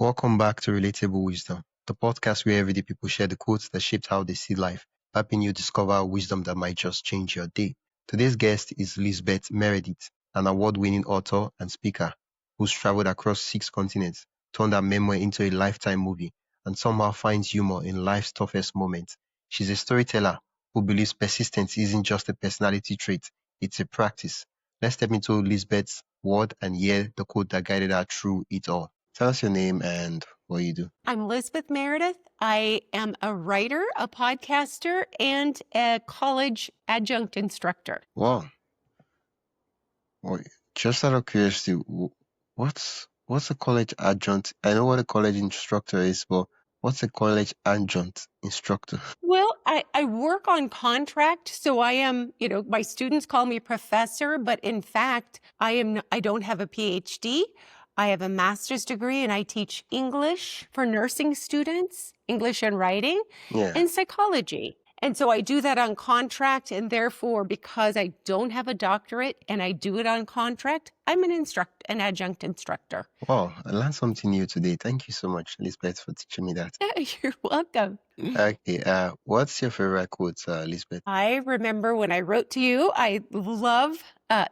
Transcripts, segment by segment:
Welcome back to Relatable Wisdom, the podcast where everyday people share the quotes that shaped how they see life, helping you discover wisdom that might just change your day. Today's guest is Lizbeth Meredith, an award-winning author and speaker who's traveled across 6 continents, turned her memoir into a lifetime movie, and somehow finds humor in life's toughest moments. She's a storyteller who believes persistence isn't just a personality trait, it's a practice. Let's step into Lizbeth's world and hear the quote that guided her through it all. Tell us your name and what you do. I'm Lizbeth Meredith. I am a writer, a podcaster, and a college adjunct instructor. Wow. Just out of curiosity, what's a college adjunct? I know what a college instructor is, but what's a college adjunct instructor? Well, I work on contract, so I am, my students call me professor, but in fact, I don't have a PhD. I have a master's degree and I teach English for nursing students, English and writing, and psychology. And so I do that on contract, and therefore, because I don't have a doctorate and I do it on contract, I'm an adjunct instructor. Wow, I learned something new today. Thank you so much, Lisbeth, for teaching me that. You're welcome. Okay, what's your favorite quote, Lisbeth? I remember when I wrote to you, I love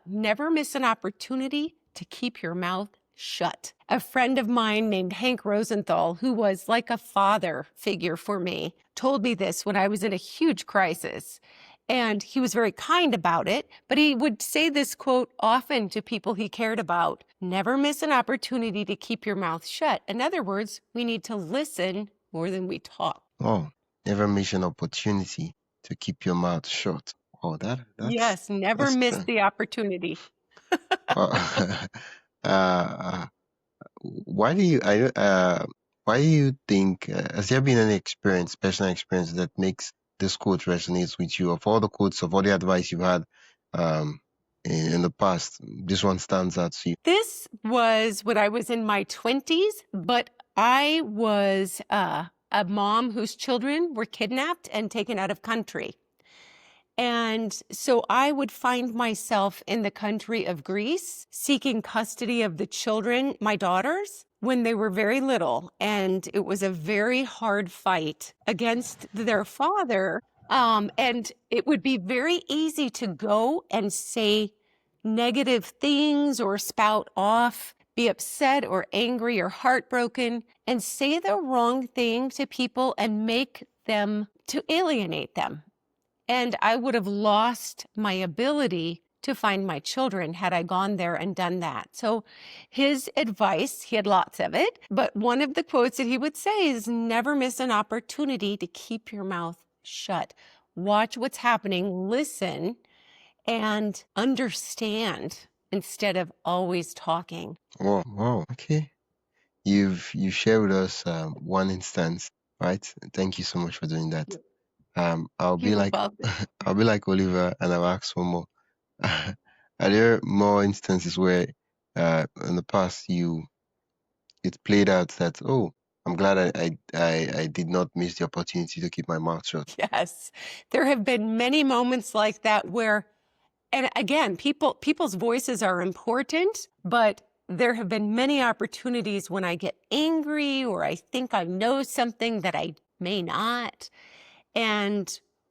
never miss an opportunity to keep your mouth shut. A friend of mine named Hank Rosenthal, who was like a father figure for me, told me this when I was in a huge crisis. And he was very kind about it, but he would say this quote often to people he cared about: never miss an opportunity to keep your mouth shut. In other words, we need to listen more than we talk. Oh, never miss an opportunity to keep your mouth shut. Oh, that's yes, never miss the opportunity. Why do you think, has there been any personal experience that makes this quote resonates with you? Of all the quotes, of all the advice you've had in the past, this one stands out to you? This was when I was in my 20s, but I was a mom whose children were kidnapped and taken out of country. And so I would find myself in the country of Greece seeking custody of the children, my daughters, when they were very little. And it was a very hard fight against their father. And it would be very easy to go and say negative things or spout off, be upset or angry or heartbroken, and say the wrong thing to people and make them to alienate them. And I would have lost my ability to find my children had I gone there and done that. So his advice, he had lots of it, but one of the quotes that he would say is never miss an opportunity to keep your mouth shut. Watch what's happening, listen, and understand instead of always talking. Wow. Okay. You've shared with us one instance, right? Thank you so much for doing that. I'll be like Oliver, and I'll ask one more. Are there more instances where in the past it played out that, oh, I'm glad I did not miss the opportunity to keep my mouth shut? Yes, there have been many moments like that where, and again, people's voices are important, but there have been many opportunities when I get angry or I think I know something that I may not.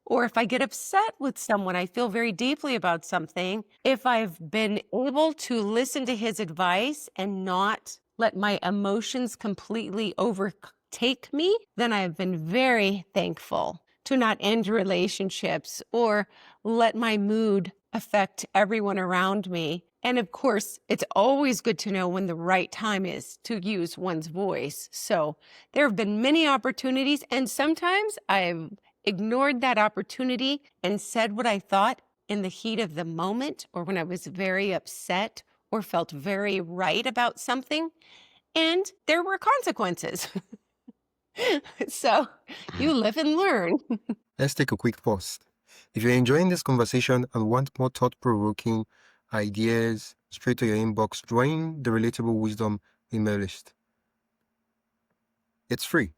Or if I get upset with someone, I feel very deeply about something. If I've been able to listen to his advice and not let my emotions completely overtake me, then I've been very thankful to not end relationships or let my mood affect everyone around me. And of course, it's always good to know when the right time is to use one's voice. So there have been many opportunities, and sometimes I've ignored that opportunity and said what I thought in the heat of the moment or when I was very upset or felt very right about something, and there were consequences. So you live and learn. Let's take a quick pause. If you're enjoying this conversation and want more thought-provoking ideas straight to your inbox, join the Relatable Wisdom email list. It's free,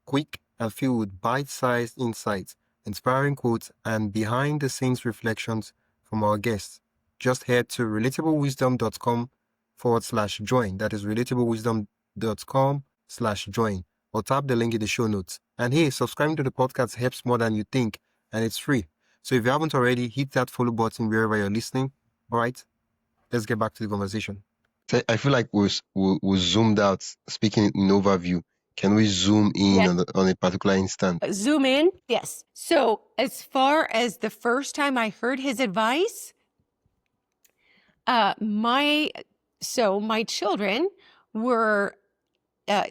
quick, and filled with bite-sized insights, inspiring quotes, and behind-the-scenes reflections from our guests. Just head to relatablewisdom.com/join. That is relatablewisdom.com anchor.fm/join or tap the link in the show notes. And hey, subscribing to the podcast helps more than you think, and it's free. So if you haven't already, hit that follow button wherever you're listening. All right, let's get back to the conversation. So I feel like we zoomed out speaking in overview. Can we zoom in on a particular instant? Zoom in? Yes. So as far as the first time I heard his advice, my children were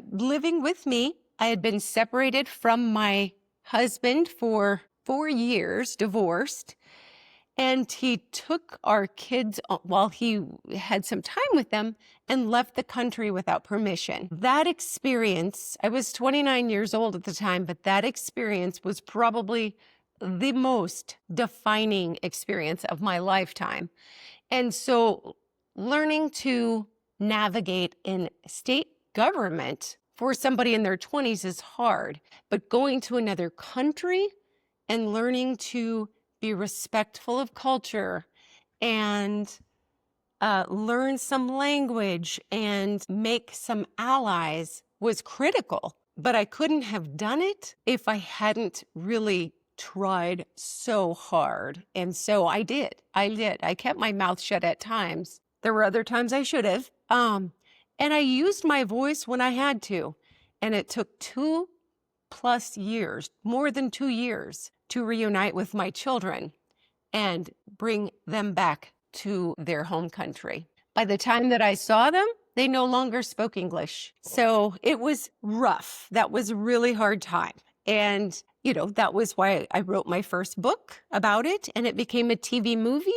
living with me. I had been separated from my husband for 4 years, divorced. And he took our kids while he had some time with them and left the country without permission. That experience, I was 29 years old at the time, but that experience was probably the most defining experience of my lifetime. And so learning to navigate in state government for somebody in their 20s is hard, but going to another country and learning to be respectful of culture and learn some language and make some allies was critical. But I couldn't have done it if I hadn't really tried so hard. And so I did. I kept my mouth shut at times. There were other times I should have. And I used my voice when I had to. And it took 2+ years, more than 2 years, to reunite with my children and bring them back to their home country. By the time that I saw them, they no longer spoke English. So it was rough. That was a really hard time. And, that was why I wrote my first book about it, and it became a TV movie.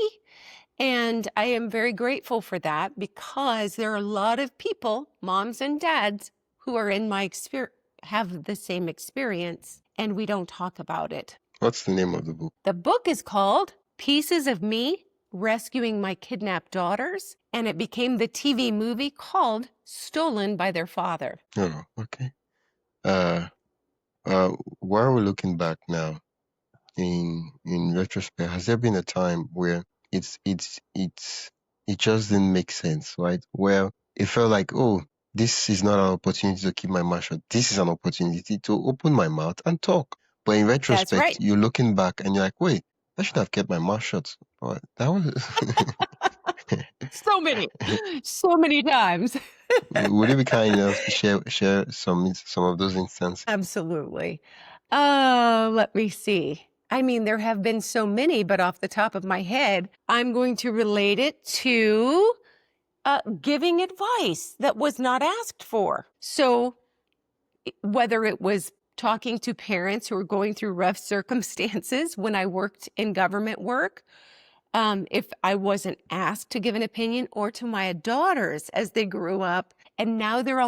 And I am very grateful for that because there are a lot of people, moms and dads, who are in my experience, have the same experience, and we don't talk about it. What's the name of the book? The book is called Pieces of Me, Rescuing My Kidnapped Daughters, and it became the TV movie called Stolen by Their Father. Oh, okay. While we're looking back now, in retrospect, has there been a time where it just didn't make sense, right? Where it felt like, oh, this is not an opportunity to keep my mouth shut. This is an opportunity to open my mouth and talk. But in retrospect, right. You're looking back and you're like, wait, I should have kept my mouth shut. But that was so many times. Would you be kind enough to share some of those instances? Absolutely. Let me see. I mean, there have been so many, but off the top of my head, I'm going to relate it to giving advice that was not asked for. So whether it was talking to parents who were going through rough circumstances when I worked in government work, if I wasn't asked to give an opinion, or to my daughters as they grew up, and now they're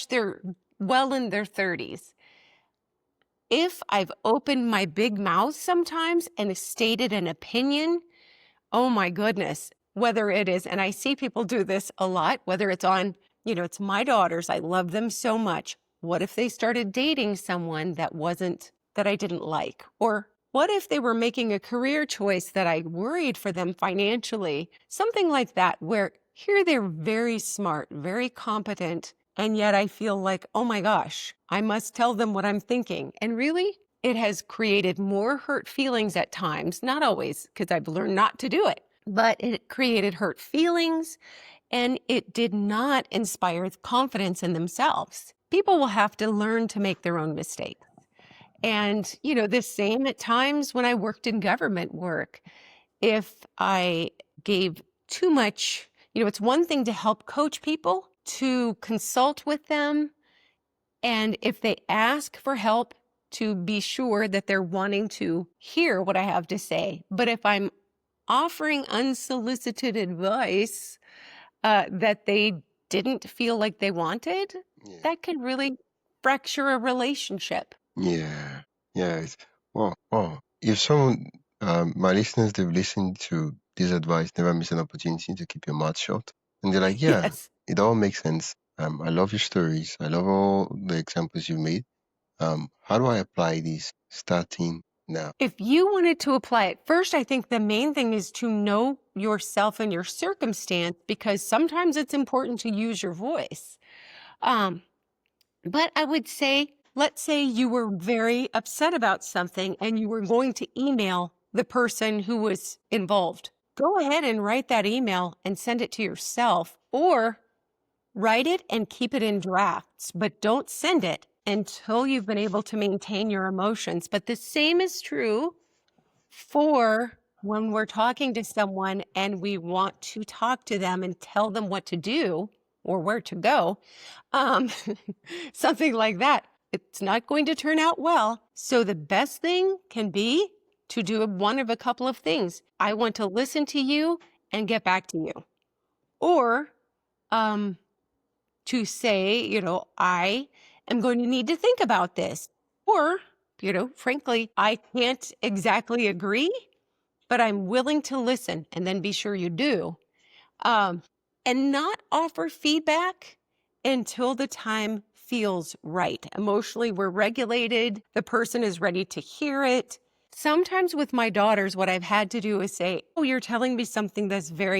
they're well in their 30s. If I've opened my big mouth sometimes and stated an opinion, oh my goodness, whether it is, and I see people do this a lot, whether it's on, it's my daughters, I love them so much. What if they started dating someone that I didn't like? Or what if they were making a career choice that I worried for them financially? Something like that, where here they're very smart, very competent, and yet I feel like, oh my gosh, I must tell them what I'm thinking. And really, it has created more hurt feelings at times, not always, because I've learned not to do it, but it created hurt feelings, and it did not inspire confidence in themselves. People will have to learn to make their own mistakes. And, the same at times when I worked in government work. If I gave too much, it's one thing to help coach people, to consult with them. And if they ask for help, to be sure that they're wanting to hear what I have to say. But if I'm offering unsolicited advice that they didn't feel like they wanted, that could really fracture a relationship. Yeah. Well, if someone, my listeners, they've listened to this advice, never miss an opportunity to keep your mouth shut. And they're like, yeah, Yes. It all makes sense. I love your stories. I love all the examples you made. How do I apply this starting now? If you wanted to apply it, first, I think the main thing is to know yourself and your circumstance, because sometimes it's important to use your voice. But I would say, let's say you were very upset about something and you were going to email the person who was involved. Go ahead and write that email and send it to yourself, or write it and keep it in drafts, but don't send it until you've been able to maintain your emotions. But the same is true for when we're talking to someone and we want to talk to them and tell them what to do or where to go, um, something like that. It's not going to turn out well. So the best thing can be to do one of a couple of things. I want to listen to you and get back to you. Or to say, I am going to need to think about this. Or, frankly, I can't exactly agree, but I'm willing to listen, and then be sure you do. And not offer feedback until the time feels right. Emotionally, we're regulated. The person is ready to hear it. Sometimes with my daughters, what I've had to do is say, oh, you're telling me something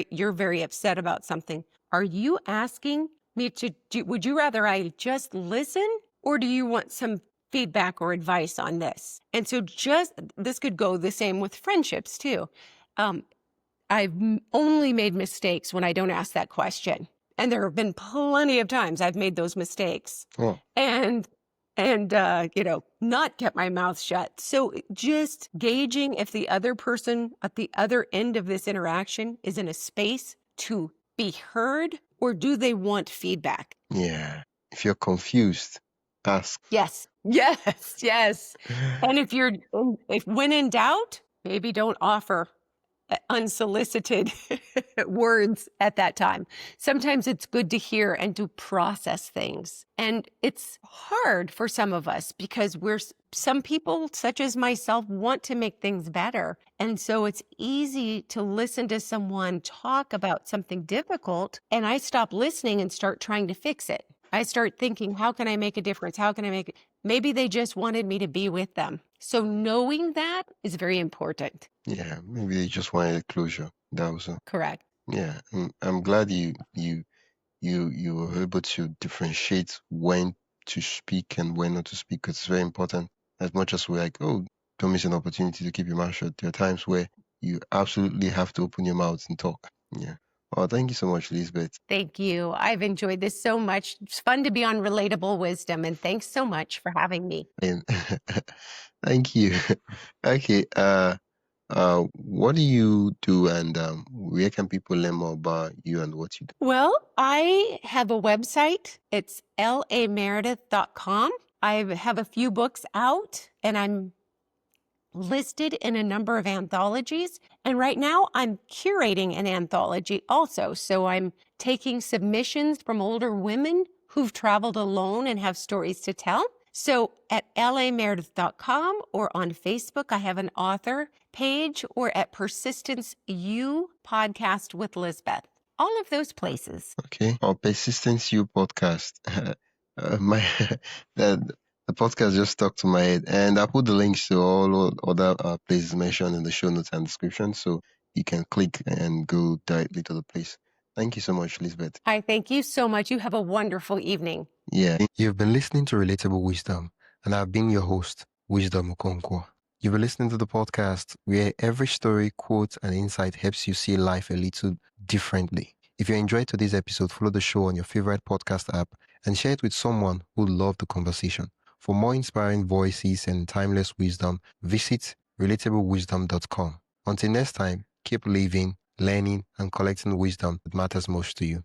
you're very upset about something. Are you asking me would you rather I just listen, or do you want some feedback or advice on this? And so this could go the same with friendships too. I've only made mistakes when I don't ask that question. And there have been plenty of times I've made those mistakes. Oh, And not kept my mouth shut. So just gauging if the other person at the other end of this interaction is in a space to be heard, or do they want feedback? yeah. If you're confused, ask. Yes. And if when in doubt, maybe don't offer unsolicited words at that time. Sometimes it's good to hear and to process things. And it's hard for some of us because some people, such as myself, want to make things better. And so it's easy to listen to someone talk about something difficult, and I stop listening and start trying to fix it. I start thinking, how can I make a difference? How can I make it? Maybe they just wanted me to be with them. So knowing that is very important. Yeah, maybe they just wanted a closure. That was all. Correct. Yeah, I'm glad you were able to differentiate when to speak and when not to speak, because it's very important. As much as we're like, oh, don't miss an opportunity to keep your mouth shut, there are times where you absolutely have to open your mouth and talk. Yeah. Oh, thank you so much, Lizbeth. Thank you. I've enjoyed this so much. It's fun to be on Relatable Wisdom, and thanks so much for having me. And thank you. Okay. What do you do, and where can people learn more about you and what you do? Well, I have a website. It's lameredith.com. I have a few books out, and I'm listed in a number of anthologies. And right now I'm curating an anthology also. So I'm taking submissions from older women who've traveled alone and have stories to tell. So at lameredith.com or on Facebook, I have an author page, or at Persistence U Podcast with Lizbeth. All of those places. Okay. Our Persistence You podcast. My the podcast just stuck to my head, and I put the links to all other places mentioned in the show notes and description, so you can click and go directly to the place. Thank you so much, Lizbeth. Hi, thank you so much. You have a wonderful evening. Yeah. You've been listening to Relatable Wisdom, and I've been your host, Wisdom Okonkwo. You've been listening to the podcast where every story, quote, and insight helps you see life a little differently. If you enjoyed today's episode, follow the show on your favorite podcast app and share it with someone who loved the conversation. For more inspiring voices and timeless wisdom, visit relatablewisdom.com. Until next time, keep living, learning, and collecting wisdom that matters most to you.